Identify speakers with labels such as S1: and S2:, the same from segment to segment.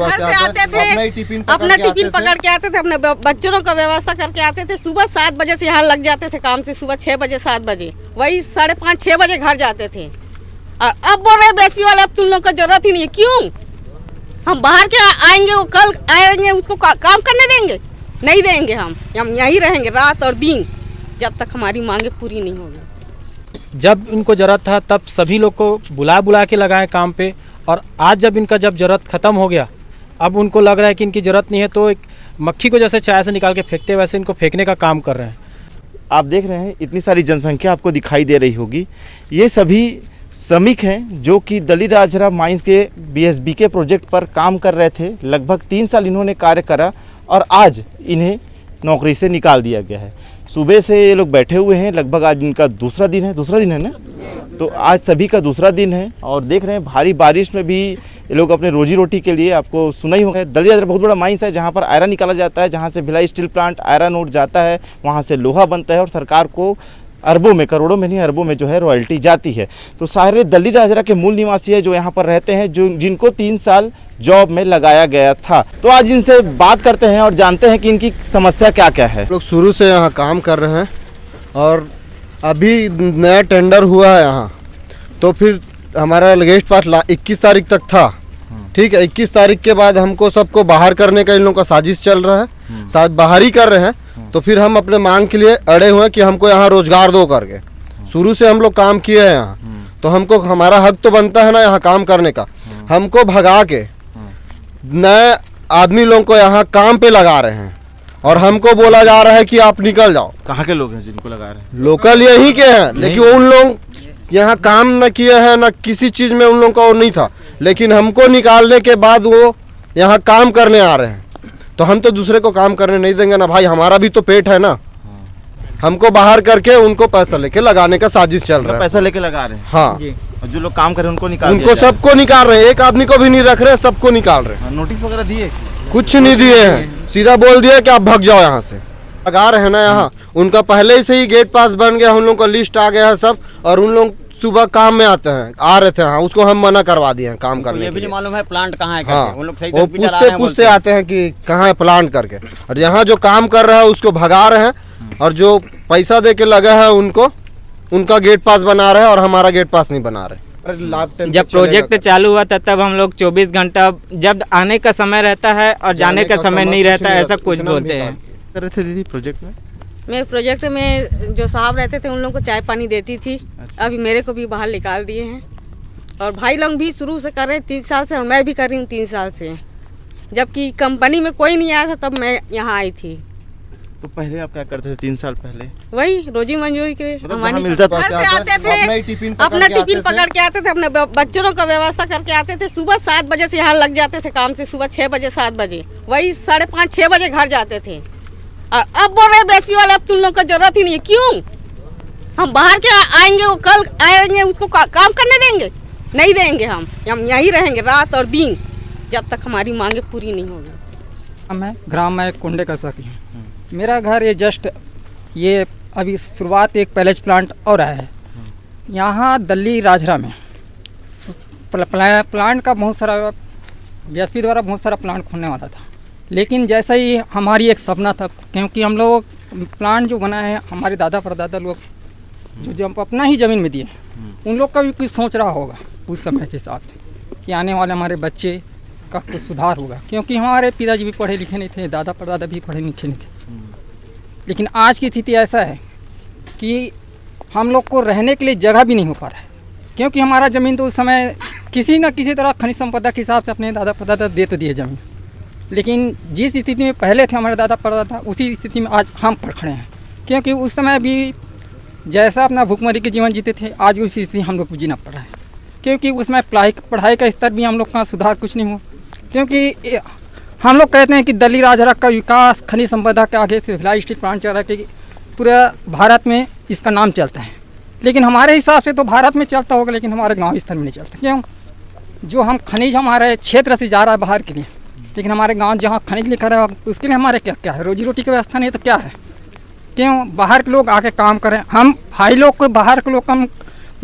S1: घर से आते थे, अपना टिफिन पकड़ के आते थे, अपने बच्चों का व्यवस्था करके आते थे। सुबह 7 बजे से यहाँ लग जाते थे काम से, सुबह 6 बजे 7 बजे, वही 5:30-6 बजे घर जाते थे। और अब बोल रहे बीएसपी वाले अब तुम लोग का जरूरत ही नहीं है। क्यों? हम बाहर के आएंगे, वो कल आएंगे, उसको काम करने देंगे? नहीं देंगे। हम यहीं रहेंगे रात और दिन जब तक हमारी मांगे पूरी नहीं होगी।
S2: जब इनको ज़रूरत था तब सभी लोग को बुला के लगाए काम पे, और आज जब इनका ज़रूरत ख़त्म हो गया, अब उनको लग रहा है कि इनकी ज़रूरत नहीं है, तो एक मक्खी को जैसे चाय से निकाल के फेंकते वैसे इनको फेंकने का काम कर रहे हैं।
S3: आप देख रहे हैं इतनी सारी जनसंख्या आपको दिखाई दे रही होगी। ये सभी श्रमिक हैं जो कि दलीराजहरा माइंस के बीएसबी के प्रोजेक्ट पर काम कर रहे थे। लगभग 3 साल इन्होंने कार्य करा और आज इन्हें नौकरी से निकाल दिया गया है। सुबह से ये लोग बैठे हुए हैं, लगभग आज इनका दूसरा दिन है ना, तो आज सभी का दूसरा दिन है। और देख रहे हैं भारी बारिश में भी ये लोग अपने रोजी रोटी के लिए, आपको सुना ही होगा, दलीराजहरा बहुत बड़ा माइंस है जहाँ पर आयरन निकाला जाता है, जहाँ से Bhilai steel plant iron ore जाता है, वहाँ से लोहा बनता है और सरकार को अरबों में, करोड़ों में नहीं अरबों में जो है रॉयल्टी जाती है। तो सारे दलीराजहरा के मूल निवासी है जो यहाँ पर रहते हैं, जो जिनको 3 साल जॉब में लगाया गया था। तो आज इनसे बात करते हैं और जानते हैं कि इनकी समस्या क्या क्या है।
S4: लोग शुरू से यहाँ काम कर रहे हैं और अभी नया टेंडर हुआ है यहाँ, तो फिर हमारा गेस्ट पास 21 तारीख तक था। ठीक है, 21 तारीख के बाद हमको सबको बाहर करने का इन लोगों का साजिश चल रहा है, शायद बाहर ही कर रहे हैं। तो फिर हम अपने मांग के लिए अड़े हुए हैं कि हमको यहाँ रोजगार दो करके। शुरू से हम लोग काम किए हैं यहाँ, तो हमको हमारा हक तो बनता है ना यहाँ काम करने का। हमको भगा के नए आदमी लोगों को यहाँ काम पे लगा रहे हैं और हमको बोला जा रहा है कि आप निकल जाओ।
S3: कहाँ के लोग हैं जिनको लगा रहे हैं?
S4: लोकल यही के हैं, लेकिन उन लोग यहाँ काम न किए हैं, न किसी चीज़ में उन लोगों का वो नहीं था, लेकिन हमको निकालने के बाद वो यहाँ काम करने आ रहे हैं। तो हम तो दूसरे को काम करने नहीं देंगे ना भाई, हमारा भी तो पेट है ना। हमको बाहर करके उनको पैसा लेके लगाने का साजिश चल रहा है।
S3: पैसा लेके लगा रहे हैं?
S4: हाँ,
S3: और जो लोग काम कर रहे हैं
S4: उनको सबको निकाल रहे हैं, एक आदमी को भी नहीं रख रहे, सबको निकाल रहे हैं।
S3: नोटिस वगैरह दिए?
S4: कुछ नहीं दिए हैं, सीधा बोल दिया कि आप भाग जाओ यहाँ से। लगा रहे हैं ना यहाँ, उनका पहले से ही गेट पास बन गया, उन लोगों का लिस्ट आ गया है सब, और उन लोग सुबह काम में आते हैं, आ रहे थे। हाँ, उसको हम मना करवा दिए हैं काम करने
S5: ये भी नहीं मालूम है प्लांट कहाँ है।
S4: हाँ,
S5: उन लोग सही
S4: वो पूछते आते हैं कि कहाँ है प्लांट करके, और यहाँ जो काम कर रहा है उसको भगा रहे हैं, और जो पैसा दे के लगा है उनको, उनका गेट पास बना रहे हैं और हमारा गेट पास नहीं बना रहे।
S6: जब प्रोजेक्ट चालू हुआ था तब हम लोग 24 घंटा, जब आने का समय रहता है और जाने का समय नहीं रहता, ऐसा कुछ बोलते हैं।
S3: कर रहे थे दीदी प्रोजेक्ट में?
S1: मैं प्रोजेक्ट में जो साहब रहते थे उन लोगों को चाय पानी देती थी। अभी मेरे को भी बाहर निकाल दिए हैं, और भाई लोग भी शुरू से कर रहे हैं 3 साल से, और मैं भी कर रही हूँ 3 साल से, जबकि कंपनी में कोई नहीं आया था तब मैं यहाँ आई थी।
S3: तो पहले आप क्या करते थे 3 साल पहले?
S1: वही रोजी मंजूरी के
S3: मिलता था।
S1: घर से आते थे, अपना टिफिन पकड़ के आते थे, अपने बच्चों का व्यवस्था करके आते थे। सुबह 7 बजे से यहाँ लग जाते थे काम से, सुबह 6 बजे 7 बजे, वही 5:30-6 बजे घर जाते थे। और अब बोल रहे बीएसपी वाले अब तुम लोग का जरूरत ही नहीं है। क्यों? हम बाहर के आएंगे, वो कल आएंगे, उसको काम करने देंगे? नहीं देंगे। हम यहीं रहेंगे रात और दिन जब तक हमारी मांगे पूरी नहीं होगी।
S7: मैं ग्राम में कुंडे का सकी हूँ। मेरा घर ये जस्ट ये अभी शुरुआत एक पैलेस प्लांट और आया है यहाँ दलीराजहरा में। प्लांट का बहुत सारा बीएसपी द्वारा बहुत सारा प्लांट खुलने वाला था, लेकिन जैसा ही हमारी एक सपना था, क्योंकि हम लोग प्लांट जो बना है हमारे दादा परदादा लोग जो अपना ही ज़मीन में दिए, उन लोग का भी कुछ सोच रहा होगा उस समय के साथ कि आने वाले हमारे बच्चे का कुछ सुधार होगा, क्योंकि हमारे पिताजी भी पढ़े लिखे नहीं थे, दादा परदादा भी पढ़े लिखे नहीं थे। लेकिन आज की स्थिति ऐसा है कि हम लोग को रहने के लिए जगह भी नहीं हो पा रहा है, क्योंकि हमारा ज़मीन तो उस समय किसी न किसी तरह खनिज संपदा के हिसाब से अपने दादा परदादा दे तो दिए ज़मीन, लेकिन जिस स्थिति में पहले थे हमारे दादा परदादा, उसी स्थिति में आज हम पड़ खड़े हैं। क्योंकि उस समय भी जैसा अपना भूखमरी के जीवन जीते थे, आज उसी स्थिति हम लोग को जीना पड़ रहा है, क्योंकि उसमें पढ़ाई का स्तर भी हम लोग का सुधार कुछ नहीं हुआ। क्योंकि हम लोग कहते हैं कि दलीराजहरा का विकास खनिज संपदा के आगे से भिलाई स्टील प्लांट चल रहा है कि पूरा भारत में इसका नाम चलता है, लेकिन हमारे हिसाब से तो भारत में चलता होगा, लेकिन हमारे गाँव स्तर में नहीं चलता। क्यों? जो हम खनिज हमारे क्षेत्र से जा रहा है बाहर के लिए, लेकिन हमारे गांव जहां खनिज लिखा रहा है उसके लिए हमारे क्या है, रोजी रोटी की व्यवस्था नहीं तो क्या है। क्यों? बाहर के लोग आके काम करें, हम भाई लोग को बाहर के लोग कम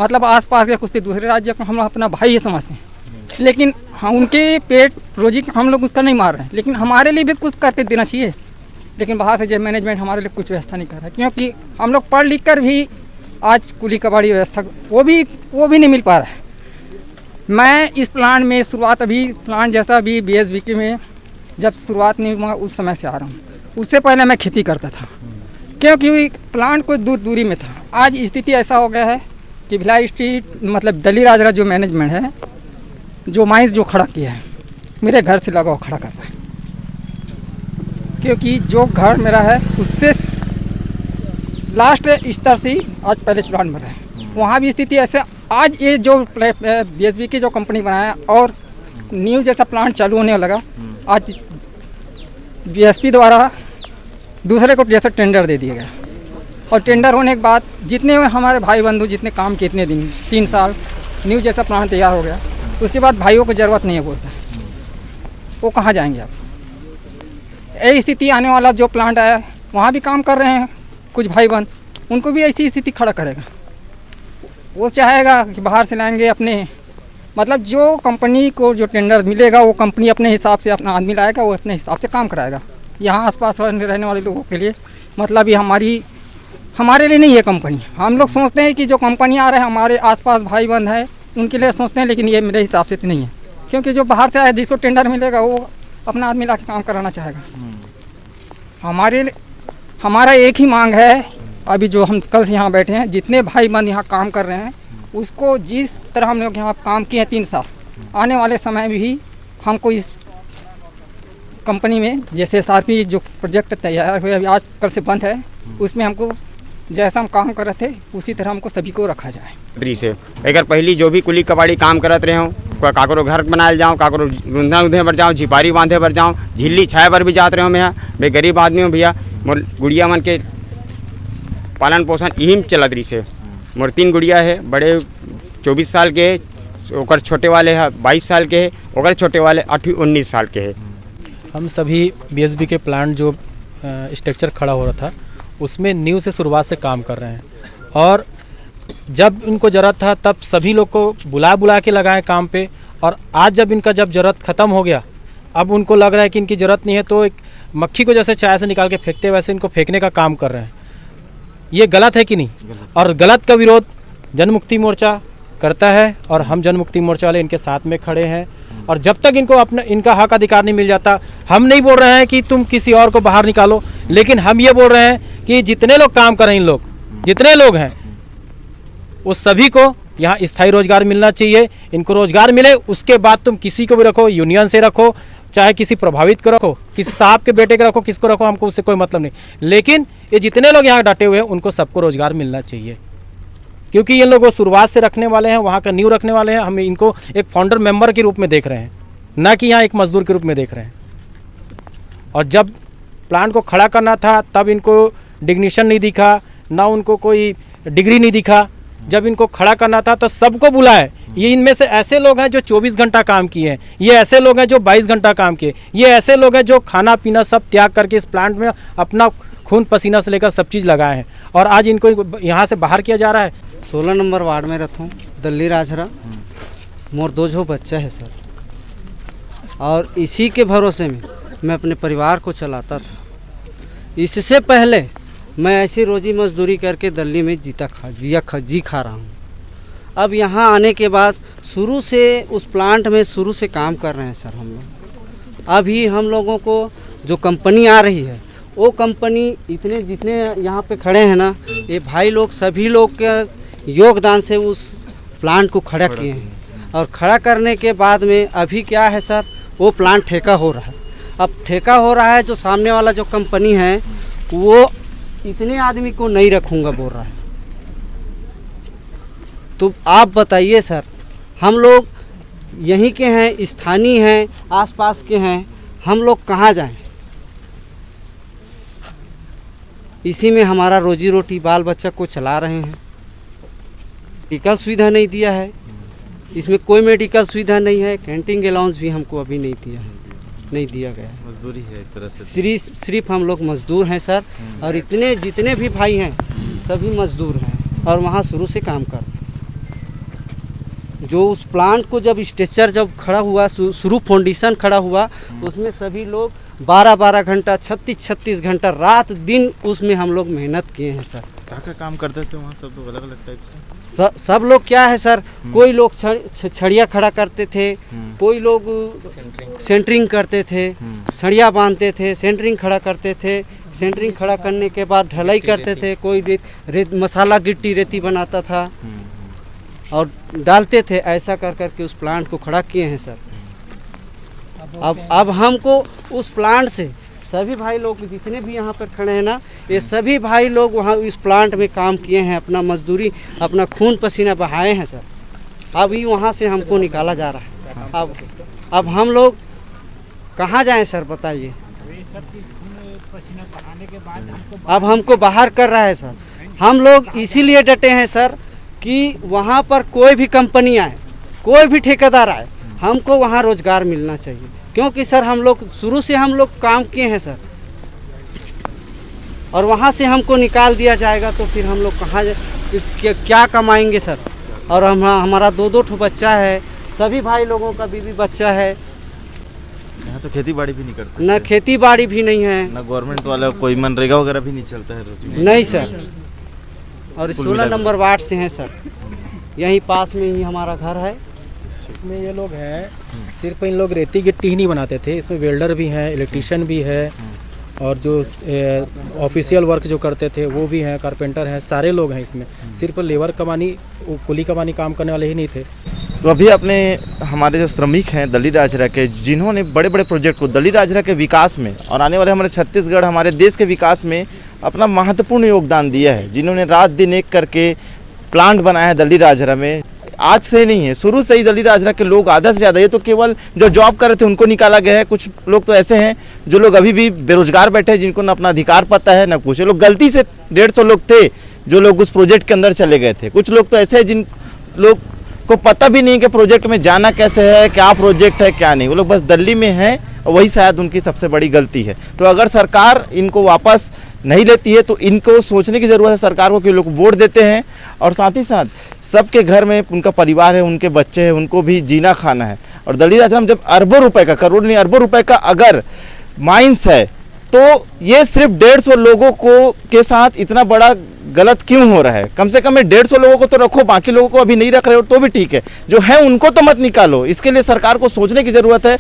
S7: मतलब आसपास के कुछ दूसरे राज्य को हम अपना भाई ही समझते हैं, लेकिन हाँ उनके पेट रोजी हम लोग उसका नहीं मार रहे हैं, लेकिन हमारे लिए भी कुछ करके देना चाहिए। लेकिन बाहर से जो मैनेजमेंट हमारे लिए कुछ व्यवस्था नहीं कर रहा है, क्योंकि हम लोग पढ़ लिख कर भी आज कुली कबाड़ी व्यवस्था वो भी नहीं मिल पा रहा है। मैं इस प्लांट में शुरुआत अभी प्लांट जैसा अभी BSBK में जब शुरुआत नहीं हुआ उस समय से आ रहा हूँ। उससे पहले मैं खेती करता था, क्योंकि प्लांट कोई दूरी में था। आज स्थिति ऐसा हो गया है कि भिलाई स्ट्रीट मतलब दली राजरा जो मैनेजमेंट है, जो माइंस जो खड़ा किया है, मेरे घर से लगा खड़ा कर रहा है, क्योंकि जो घर मेरा है उससे लास्ट स्तर से आज पहले प्लांट बना है, वहाँ भी स्थिति ऐसे। आज ये जो BSBK जो कंपनी बनाया और न्यू जैसा प्लांट चालू होने लगा, आज BSP द्वारा दूसरे को जैसा टेंडर दे दिया गया, और टेंडर होने के बाद जितने हमारे भाई बंधु जितने काम किए इतने दिन 3 साल न्यू जैसा प्लांट तैयार हो गया, उसके बाद भाइयों को ज़रूरत नहीं है बोलता है, वो कहाँ जाएंगे आप। यही स्थिति आने वाला जो प्लांट आया वहाँ भी काम कर रहे हैं कुछ भाई बंद, उनको भी ऐसी स्थिति खड़ा करेगा। वो चाहेगा कि बाहर से लाएंगे अपने, मतलब जो कंपनी को जो टेंडर मिलेगा वो कंपनी अपने हिसाब से अपना आदमी लाएगा, वो अपने हिसाब से काम कराएगा। यहाँ आसपास रहने वाले लोगों के लिए मतलब ये हमारे लिए नहीं है कंपनी। हम लोग सोचते हैं कि जो कंपनी आ रहे हैं हमारे आसपास भाई बंद है उनके लिए सोचते हैं, लेकिन ये मेरे हिसाब से तो नहीं है, क्योंकि जो बाहर से आया जिसको टेंडर मिलेगा वो अपना आदमी ला के काम कराना चाहेगा। हमारा एक ही मांग है, अभी जो हम कल से यहाँ बैठे हैं, जितने भाई बंद यहाँ काम कर रहे हैं उसको जिस तरह हम लोग यहाँ काम किए हैं 3 साल, आने वाले समय में भी हमको इस कंपनी में जैसे SRP जो प्रोजेक्ट तैयार हुए अभी आज कल से बंद है, उसमें हमको जैसा हम काम कर रहे थे उसी तरह हमको सभी को रखा जाए।
S5: से अगर पहली जो भी कुली कबाड़ी काम करत रहे हो, काकरो घर बनाए जाऊँ, काकरो रुंधा उधे पर जाऊँ, झिपारी बांधे पर जाऊँ, झिल्ली छाए पर भी जात रहे हो। मैं भाई गरीब आदमी हूँ भैया, मोर गुड़िया मन के पालन पोषण यही चलत रही से। मोर 3 गुड़िया है, बड़े 24 साल के है, ओकर छोटे वाले है 22 साल के है, ओकर छोटे वाले 19 साल के है।
S2: हम सभी BSBK प्लांट जो स्ट्रक्चर खड़ा हो रहा था उसमें न्यू से शुरुआत से काम कर रहे हैं, और जब इनको ज़रूरत था तब सभी लोग को बुला के लगाए काम पे, और आज जब इनका ज़रूरत ख़त्म हो गया, अब उनको लग रहा है कि इनकी ज़रूरत नहीं है, तो एक मक्खी को जैसे चाय से निकाल के फेंकते वैसे इनको फेंकने का काम कर रहे हैं। ये गलत है कि नहीं? और गलत का विरोध जनमुक्ति मोर्चा करता है, और हम जनमुक्ति मोर्चा वाले इनके साथ में खड़े हैं। और जब तक इनको अपना इनका हक अधिकार नहीं मिल जाता, हम नहीं बोल रहे हैं कि तुम किसी और को बाहर निकालो, लेकिन हम ये बोल रहे हैं कि जितने लोग काम कर रहे हैं, इन लोग जितने लोग हैं उस सभी को यहाँ स्थायी रोजगार मिलना चाहिए। इनको रोजगार मिले, उसके बाद तुम किसी को भी रखो, यूनियन से रखो, चाहे किसी प्रभावित को रखो, किसी साहब के बेटे को रखो, किसको रखो, हमको उससे कोई मतलब नहीं। लेकिन ये जितने लोग यहाँ डटे हुए हैं उनको सबको रोजगार मिलना चाहिए, क्योंकि ये लोग शुरुआत से रखने वाले हैं, वहाँ का न्यू रखने वाले हैं। हम इनको एक फाउंडर मेंबर के रूप में देख रहे हैं, ना कि यहाँ एक मजदूर के रूप में देख रहे हैं। और जब प्लांट को खड़ा करना था तब इनको डिग्निशन नहीं दिखा, ना उनको कोई डिग्री नहीं दिखा। जब इनको खड़ा करना था तो सबको बुलाए। ये इनमें से ऐसे लोग हैं जो 24 घंटा काम किए हैं, ये ऐसे लोग हैं जो 22 घंटा काम किए, ये ऐसे लोग हैं जो खाना पीना सब त्याग करके इस प्लांट में अपना खून पसीना से लेकर सब चीज़ लगाए हैं, और आज इनको यहाँ से बाहर किया जा रहा है।
S8: 16 नंबर वार्ड में रहता हूँ, दल्ली राजरा। मोर 2 बच्चा है सर, और इसी के भरोसे में मैं अपने परिवार को चलाता था। इससे पहले मैं ऐसी रोजी मजदूरी करके दिल्ली में जी खा रहा हूँ। अब यहाँ आने के बाद शुरू से उस प्लांट में शुरू से काम कर रहे हैं सर हम लोग। अभी हम लोगों को जो कंपनी आ रही है वो कंपनी जितने यहाँ पे खड़े हैं ना, ये भाई लोग सभी लोग के योगदान से उस प्लांट को खड़ा किए हैं। और खड़ा करने के बाद में अभी क्या है सर, वो प्लांट ठेका हो रहा है। अब ठेका हो रहा है, जो सामने वाला जो कंपनी है वो इतने आदमी को नहीं रखूँगा बोल रहा है। तो आप बताइए सर, हम लोग यहीं के हैं, स्थानीय हैं, आसपास के हैं, हम लोग कहाँ जाएं? इसी में हमारा रोजी रोटी बाल बच्चा को चला रहे हैं। मेडिकल सुविधा नहीं दिया है, इसमें कोई मेडिकल सुविधा नहीं है। कैंटीन अलाउंस भी हमको अभी नहीं दिया है, नहीं दिया गया है।
S3: मजदूरी है एक तरह से।
S8: सिर्फ हम लोग मजदूर हैं सर, और जितने भी भाई हैं सभी मजदूर हैं, और वहाँ शुरू से काम कर रहे हैं। जो उस प्लांट को जब स्ट्रक्चर जब खड़ा हुआ, शुरू फाउंडेशन खड़ा हुआ, उसमें सभी लोग 12-12 घंटा, 36-36 घंटा रात दिन उसमें हम लोग मेहनत किए हैं सर।
S3: क्या काम करते थे वहाँ? सब लोग अलग अलग टाइप से।
S8: सब लोग क्या है सर, कोई लोग छड़िया खड़ा करते थे, कोई लोग सेंटरिंग करते थे, छड़िया बांधते थे, सेंटरिंग खड़ा करते थे, सेंटरिंग खड़ा करने के बाद ढलाई करते थे, कोई रेत मसाला गिट्टी रेती बनाता था और डालते थे। ऐसा कर कर के उस प्लांट को खड़ा किए हैं सर। अब हमको उस प्लांट से सभी भाई लोग जितने भी यहाँ पर खड़े हैं ना, ये सभी भाई लोग वहाँ इस प्लांट में काम किए हैं, अपना मजदूरी, अपना खून पसीना बहाए हैं सर। अभी वहाँ से हमको निकाला जा रहा है। अब हम लोग कहाँ जाएं सर, बताइए। अब हमको बाहर कर रहा है सर। हम लोग इसीलिए डटे हैं सर कि वहाँ पर कोई भी कंपनी आए, कोई भी ठेकेदार आए, हमको वहाँ रोजगार मिलना चाहिए। क्योंकि सर हम लोग शुरू से हम लोग काम किए हैं सर, और वहाँ से हमको निकाल दिया जाएगा तो फिर हम लोग कहाँ क्या कमाएंगे सर। और हमारा 2-2 ठो बच्चा है, सभी भाई लोगों का बीवी बच्चा है।
S3: यहाँ तो खेती बाड़ी भी नहीं करते,
S8: न खेती बाड़ी भी नहीं है,
S3: न गवर्नमेंट वाला कोई मनरेगा वगैरह भी नहीं चलता है रोज।
S8: नहीं सर। और 16 नंबर वार्ड से हैं सर, यहीं पास में ही हमारा घर है।
S2: इसमें ये लोग हैं, सिर्फ इन लोग रेती गिट्टी ही नहीं बनाते थे, इसमें वेल्डर भी हैं, इलेक्ट्रिशियन भी है, और जो ऑफिशियल वर्क जो करते थे वो भी हैं, कारपेंटर हैं, सारे लोग हैं इसमें। सिर्फ लेबर कमानी, कुली कमानी काम करने वाले ही नहीं थे।
S3: तो अभी अपने हमारे जो श्रमिक हैं दली राजरा के, जिन्होंने बड़े बड़े प्रोजेक्ट को दली राजरा के विकास में और आने वाले हमारे छत्तीसगढ़, हमारे देश के विकास में अपना महत्वपूर्ण योगदान दिया है, जिन्होंने रात दिन एक करके प्लांट बनाया है दली राजरा में। आज से नहीं है, शुरू से ही दली राजरा के लोग आधा से ज़्यादा, ये तो केवल जो जॉब कर रहे थे उनको निकाला गया है। कुछ लोग तो ऐसे हैं जो लोग अभी भी बेरोजगार बैठे हैं, जिनको ना अपना अधिकार पता है ना कुछ। ये लोग गलती से 150 लोग थे जो लोग उस प्रोजेक्ट के अंदर चले गए थे। कुछ लोग तो ऐसे हैं जिन लोग को पता भी नहीं कि प्रोजेक्ट में जाना कैसे है, क्या प्रोजेक्ट है क्या नहीं। वो लोग बस दिल्ली में हैं, वही शायद उनकी सबसे बड़ी गलती है। तो अगर सरकार इनको वापस नहीं लेती है तो इनको सोचने की ज़रूरत है सरकार को कि लोग वोट देते हैं, और साथ ही साथ सबके घर में उनका परिवार है, उनके बच्चे हैं, उनको भी जीना खाना है। और दली राजरा में जब अरबों रुपए का, करोड़ नहीं अरबों रुपए का अगर माइंस है, तो ये सिर्फ 150 लोगों को के साथ इतना बड़ा गलत क्यों हो रहा है? कम से कम 150 लोगों को तो रखो, बाकी लोगों को अभी नहीं रख रहे हो तो भी ठीक है, जो है उनको तो मत निकालो। इसके लिए सरकार को सोचने की ज़रूरत है।